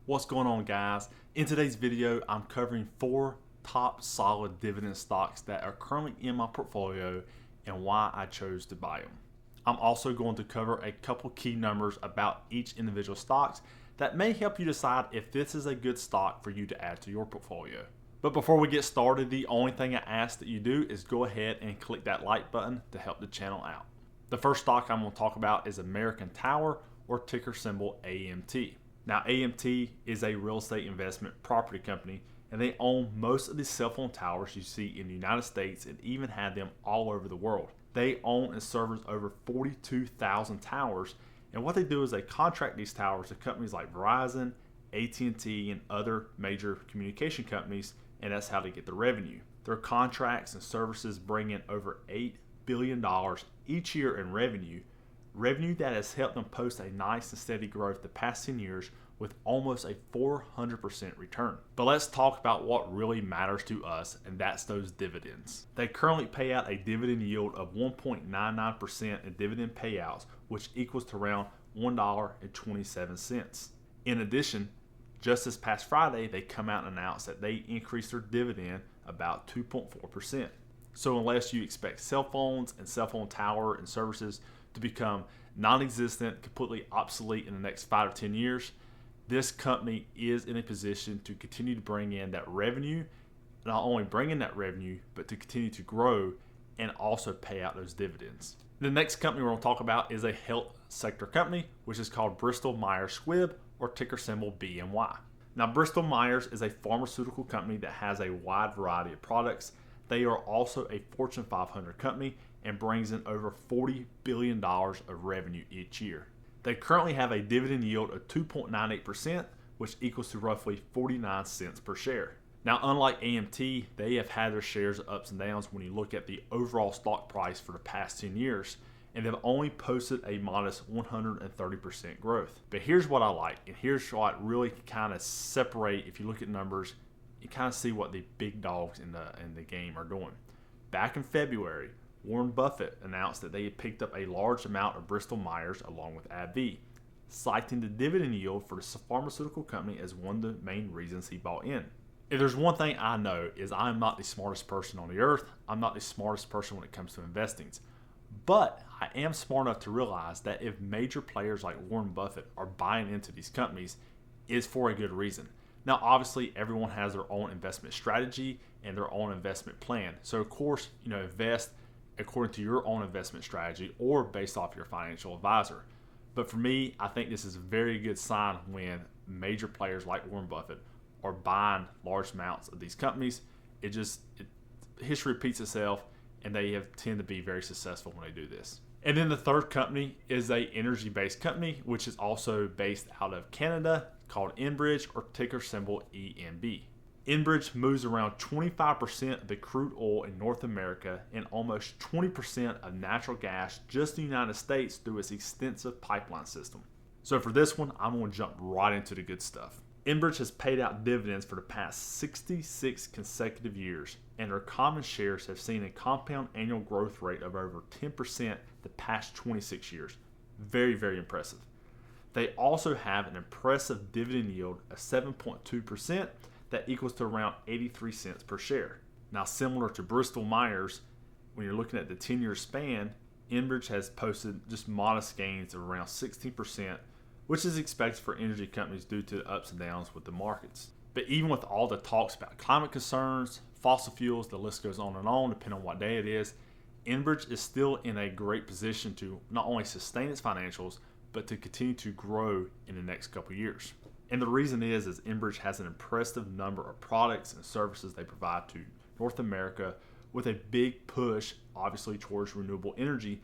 What's going on, guys? In today's video, I'm covering 4 top solid dividend stocks that are currently in my portfolio and why I chose to buy them. I'm also going to cover a couple key numbers about each individual stocks that may help you decide if this is a good stock for you to add to your portfolio. But before we get started, the only thing I ask that you do is go ahead and click that like button to help the channel out. The first stock I'm going to talk about is American Tower, or ticker symbol AMT. Now, AMT is a real estate investment property company, and they own most of the cell phone towers you see in the United States and even have them all over the world. They own and service over 42,000 towers, and what they do is they contract these towers to companies like Verizon, AT&T, and other major communication companies, and that's how they get the revenue. Their contracts and services bring in over $8 billion each year in revenue that has helped them post a nice and steady growth the past 10 years with almost a 400% return. But let's talk about what really matters to us, and that's those dividends. They currently pay out a dividend yield of 1.99% in dividend payouts, which equals to around $1.27. In addition, just this past Friday, they come out and announce that they increased their dividend about 2.4%. So unless you expect cell phones and cell phone tower and services to become non-existent, completely obsolete in the next 5 to 10 years, this company is in a position to continue to bring in that revenue, not only bring in that revenue, but to continue to grow and also pay out those dividends. The next company we're going to talk about is a health sector company, which is called Bristol Myers Squibb, or ticker symbol BMY. Now, Bristol Myers is a pharmaceutical company that has a wide variety of products. They are also a Fortune 500 company and brings in over $40 billion of revenue each year. They currently have a dividend yield of 2.98%, which equals to roughly 49 cents per share. Now, unlike AMT, they have had their shares of ups and downs when you look at the overall stock price for the past 10 years, and they've only posted a modest 130% growth. But here's what I like, and here's what really kind of separate, if you look at numbers, you kind of see what the big dogs in the game are doing. Back in February, Warren Buffett announced that they had picked up a large amount of Bristol Myers along with AbbVie, citing the dividend yield for the pharmaceutical company as one of the main reasons he bought in. If there's one thing I know is I'm not the smartest person on the earth. I'm not the smartest person when it comes to investing. But I am smart enough to realize that if major players like Warren Buffett are buying into these companies, it's for a good reason. Now, obviously, everyone has their own investment strategy and their own investment plan. So, of course, invest according to your own investment strategy or based off your financial advisor. But for me, I think this is a very good sign when major players like Warren Buffett are buying large amounts of these companies. History repeats itself, and they tend to be very successful when they do this. And then the third company is a energy-based company, which is also based out of Canada, called Enbridge, or ticker symbol ENB. Enbridge moves around 25% of the crude oil in North America and almost 20% of natural gas just in the United States through its extensive pipeline system. So for this one, I'm going to jump right into the good stuff. Enbridge has paid out dividends for the past 66 consecutive years, and their common shares have seen a compound annual growth rate of over 10% the past 26 years. Very, very impressive. They also have an impressive dividend yield of 7.2% that equals to around 83 cents per share. Now, similar to Bristol Myers, when you're looking at the 10-year span, Enbridge has posted just modest gains of around 16%, which is expected for energy companies due to the ups and downs with the markets. But even with all the talks about climate concerns, fossil fuels, the list goes on, depending on what day it is, Enbridge is still in a great position to not only sustain its financials, but to continue to grow in the next couple of years. And the reason is Enbridge has an impressive number of products and services they provide to North America, with a big push, obviously, towards renewable energy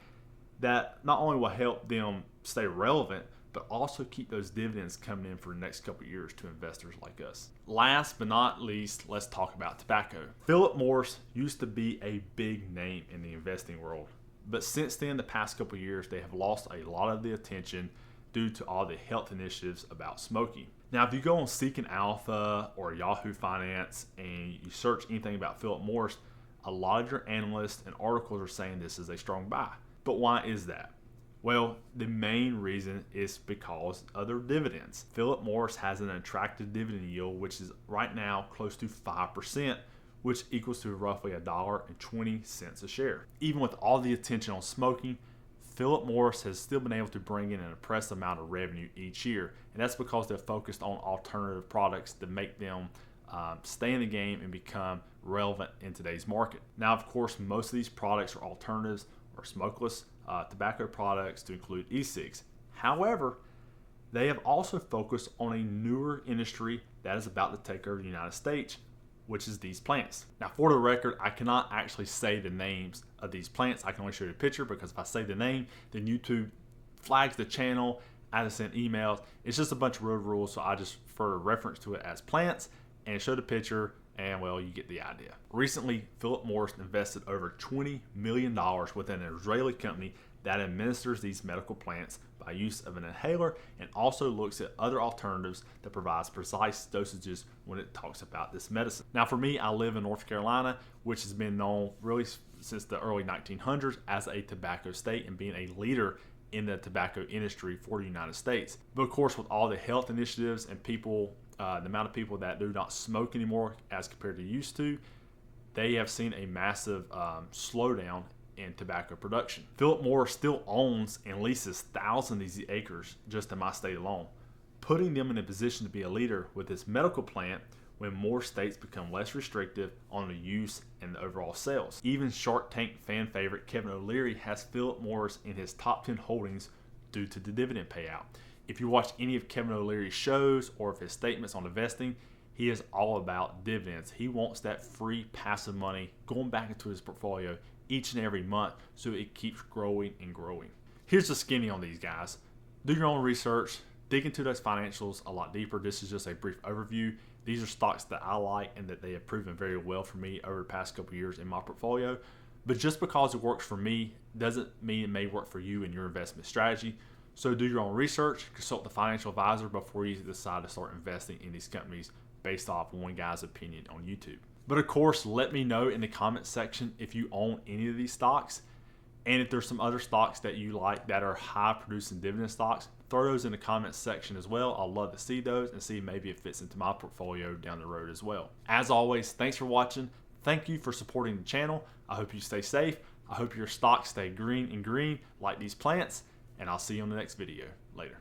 that not only will help them stay relevant, but also keep those dividends coming in for the next couple of years to investors like us. Last but not least, let's talk about tobacco. Philip Morris used to be a big name in the investing world, but since then, the past couple of years, they have lost a lot of the attention due to all the health initiatives about smoking. Now, if you go on Seeking Alpha or Yahoo Finance and you search anything about Philip Morris, a lot of your analysts and articles are saying this is a strong buy. But why is that? Well, the main reason is because of their dividends. Philip Morris has an attractive dividend yield, which is right now close to 5%, which equals to roughly $1.20 a share. Even with all the attention on smoking, Philip Morris has still been able to bring in an impressive amount of revenue each year, and that's because they're focused on alternative products to make them stay in the game and become relevant in today's market. Now, of course, most of these products are alternatives or smokeless tobacco products to include e-cigs. However, they have also focused on a newer industry that is about to take over the United States, which is these plants. Now, for the record, I cannot actually say the names of these plants. I can only show you a picture, because if I say the name, then YouTube flags the channel, I just send emails. It's just a bunch of road rules, so I just refer to reference to it as plants and show the picture, and well, you get the idea. Recently, Philip Morris invested over $20 million with an Israeli company that administers these medical plants by use of an inhaler, and also looks at other alternatives that provides precise dosages when it talks about this medicine. Now, for me, I live in North Carolina, which has been known really since the early 1900s as a tobacco state and being a leader in the tobacco industry for the United States. But of course, with all the health initiatives and people, the amount of people that do not smoke anymore as compared to used to, they have seen a massive slowdown in tobacco production. Philip Morris still owns and leases thousands of these acres just in my state alone, putting them in a position to be a leader with this medical plant when more states become less restrictive on the use and the overall sales. Even Shark Tank fan favorite Kevin O'Leary has Philip Morris in his top 10 holdings due to the dividend payout. If you watch any of Kevin O'Leary's shows or of his statements on investing, he is all about dividends. He wants that free passive money going back into his portfolio each and every month so it keeps growing and growing. Here's the skinny on these guys. Do your own research, dig into those financials a lot deeper. This is just a brief overview. These are stocks that I like and that they have proven very well for me over the past couple years in my portfolio. But just because it works for me doesn't mean it may work for you in your investment strategy. So do your own research, consult the financial advisor before you decide to start investing in these companies based off one guy's opinion on YouTube. But of course, let me know in the comment section if you own any of these stocks, and if there's some other stocks that you like that are high producing dividend stocks, throw those in the comments section as well. I'd love to see those and see maybe it fits into my portfolio down the road as well. As always, thanks for watching. Thank you for supporting the channel. I hope you stay safe. I hope your stocks stay green and green like these plants, and I'll see you on the next video. Later.